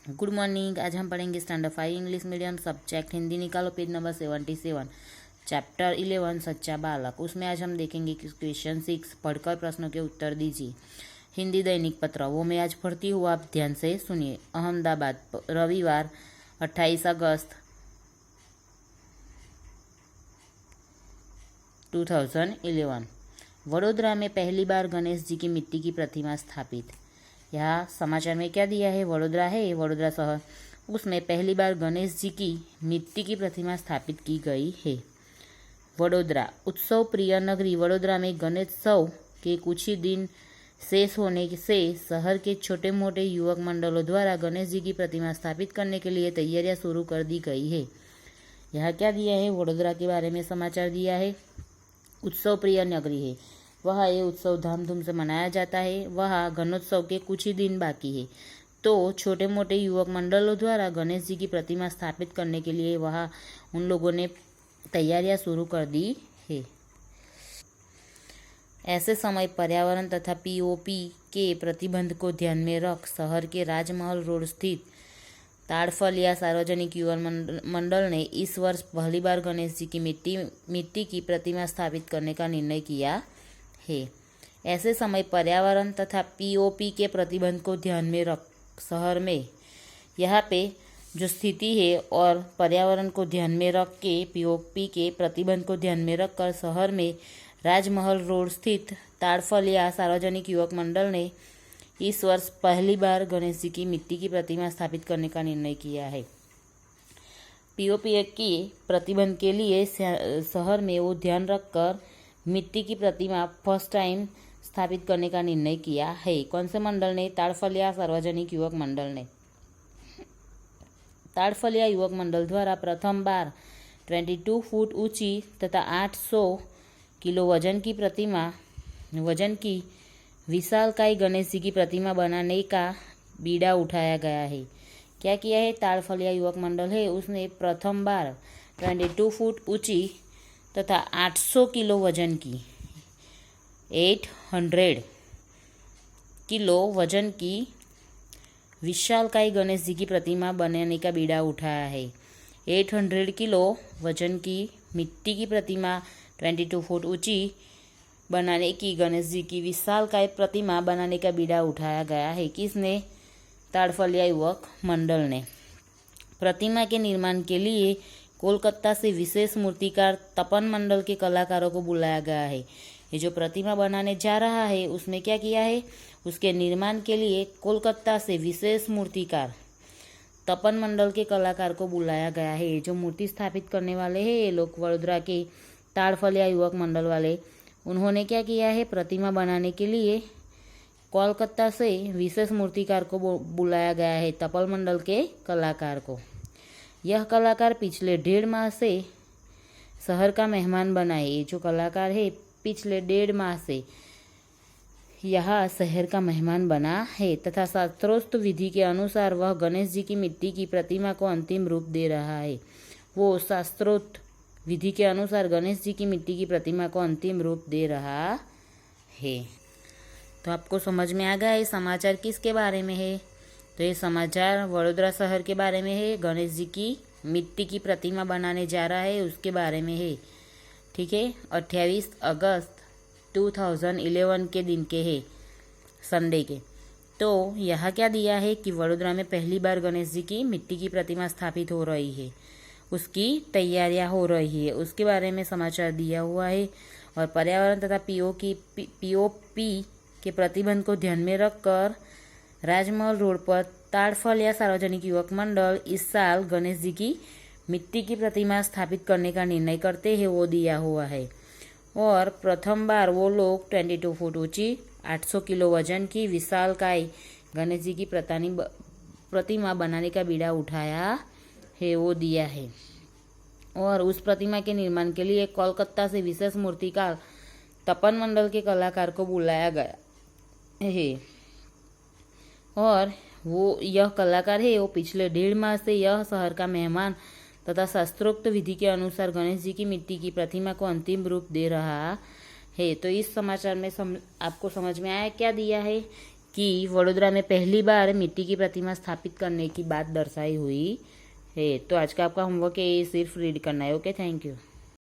Good morning. आज हम पढ़ेंगे standard 5 English medium subject Hindi. निकालो पेज नंबर 77, चैप्टर 11 सच्चा बालक। उसमें आज हम देखेंगे कि क्वेश्चन 6 पढ़कर प्रश्नों के उत्तर दीजिए। हिंदी दैनिक पत्र, वो मैं आज पढ़ती हूँ, आप ध्यान से सुनिए। अहमदाबाद, रविवार 28 अगस्त 2011। वडोदरा में पहली बार गणेश जी की मिट्टी की प्रतिमा स्थापित। यहाँ समाचार में क्या दिया है? वडोदरा है, वडोदरा शहर, उसमें पहली बार गणेश जी की मिट्टी की प्रतिमा स्थापित की गई है। वडोदरा उत्सव प्रिय नगरी। वडोदरा में गणेशोत्सव के कुछ ही दिन शेष होने से शहर के छोटे मोटे युवक मंडलों द्वारा गणेश जी की प्रतिमा स्थापित करने के लिए तैयारियां शुरू कर दी गई है। यहाँ क्या दिया है? वडोदरा के बारे में समाचार दिया है। उत्सव प्रिय नगरी है, वहाँ ये उत्सव धामधूम से मनाया जाता है। वहाँ गणोत्सव के कुछ ही दिन बाकी है, तो छोटे मोटे युवक मंडलों द्वारा गणेश जी की प्रतिमा स्थापित करने के लिए वहाँ उन लोगों ने तैयारियां शुरू कर दी है। ऐसे समय पर्यावरण तथा पीओपी के प्रतिबंध को ध्यान में रख शहर के राजमहल रोड स्थित ताड़फलिया सार्वजनिक युवक मंडल ने इस वर्ष पहली बार गणेश जी की मिट्टी की प्रतिमा स्थापित करने का निर्णय किया है। ऐसे समय पर्यावरण तथा पीओपी के प्रतिबंध को ध्यान में रख शहर में यहाँ पे जो स्थिति है और पर्यावरण को ध्यान में रख के पीओपी के प्रतिबंध को ध्यान में रखकर शहर में राजमहल रोड स्थित ताड़फलिया सार्वजनिक युवक मंडल ने इस वर्ष पहली बार गणेश जी की मिट्टी की प्रतिमा स्थापित करने का निर्णय किया है। पीओपी के प्रतिबंध के लिए शहर में वो ध्यान रखकर मिट्टी की प्रतिमा फर्स्ट टाइम स्थापित करने का निर्णय किया है। कौन से मंडल ने? ताड़फलिया सार्वजनिक युवक मंडल ने। ताड़फलिया युवक मंडल द्वारा प्रथम बार 22 फुट ऊंची तथा 800 किलो वजन की विशालकाय गणेश जी की प्रतिमा बनाने का बीड़ा उठाया गया है। क्या किया है? ताड़फलिया युवक मंडल है, उसने प्रथम बार 22 फुट ऊंची तथा 800 किलो वजन की 800 किलो वजन की विशालकाय गणेश जी की प्रतिमा बनाने का बीड़ा उठाया है। 800 किलो वजन की मिट्टी की प्रतिमा 22 फुट ऊंची बनाने की गणेश जी की विशालकाय प्रतिमा बनाने का बीड़ा उठाया गया है। किसने? ताड़फलिया युवक मंडल ने। प्रतिमा के निर्माण के लिए कोलकाता से विशेष मूर्तिकार तपन मंडल के कलाकारों को बुलाया गया है। ये जो प्रतिमा बनाने जा रहा है उसमें क्या किया है? उसके निर्माण के लिए कोलकाता से विशेष मूर्तिकार तपन मंडल के कलाकार को बुलाया गया है। ये जो मूर्ति स्थापित करने वाले हैं ये लोग वडोदरा के ताड़फलिया युवक मंडल वाले, उन्होंने क्या किया है? प्रतिमा बनाने के लिए कोलकाता से विशेष मूर्तिकार को बुलाया गया है, तपल मंडल के कलाकार को। यह कलाकार पिछले 1.5 माह से शहर का मेहमान बना है। ये जो कलाकार है पिछले 1.5 माह से यहाँ शहर का मेहमान बना है तथा शास्त्रोक्त विधि के अनुसार वह गणेश जी की मिट्टी की प्रतिमा को अंतिम रूप दे रहा है। वो शास्त्रोक्त विधि के अनुसार गणेश जी की मिट्टी की प्रतिमा को अंतिम रूप दे रहा है। तो आपको समझ में आ गया ये समाचार किसके बारे में है? तो ये समाचार वडोदरा शहर के बारे में है। गणेश जी की मिट्टी की प्रतिमा बनाने जा रहा है उसके बारे में है। ठीक है, 28 अगस्त 2011 के दिन के है, संडे के। तो यहाँ क्या दिया है कि वडोदरा में पहली बार गणेश जी की मिट्टी की प्रतिमा स्थापित हो रही है, उसकी तैयारियां हो रही है, उसके बारे में समाचार दिया हुआ है। और पर्यावरण तथा पीओपी के प्रतिबंध को ध्यान में रखकर राजमहल रोड पर ताड़फलिया सार्वजनिक युवक मंडल इस साल गणेश जी की मिट्टी की प्रतिमा स्थापित करने का निर्णय करते हैं, वो दिया हुआ है। और प्रथम बार वो लोग 22 फुट ऊंची 800 किलो वजन की विशालकाय गणेश जी की प्रतिमा बनाने का बीड़ा उठाया है, वो दिया है। और उस प्रतिमा के निर्माण के लिए कोलकाता से विशेष मूर्तिकार तपन मंडल के कलाकार को बुलाया गया है। और वो यह कलाकार है वो पिछले 1.5 माह से यह शहर का मेहमान तथा शास्त्रोक्त विधि के अनुसार गणेश जी की मिट्टी की प्रतिमा को अंतिम रूप दे रहा है। तो इस समाचार में आपको समझ में आया क्या दिया है कि वडोदरा में पहली बार मिट्टी की प्रतिमा स्थापित करने की बात दर्शाई हुई है। तो आज का आपका होमवर्क है, ये सिर्फ रीड करना है। Okay, thank you.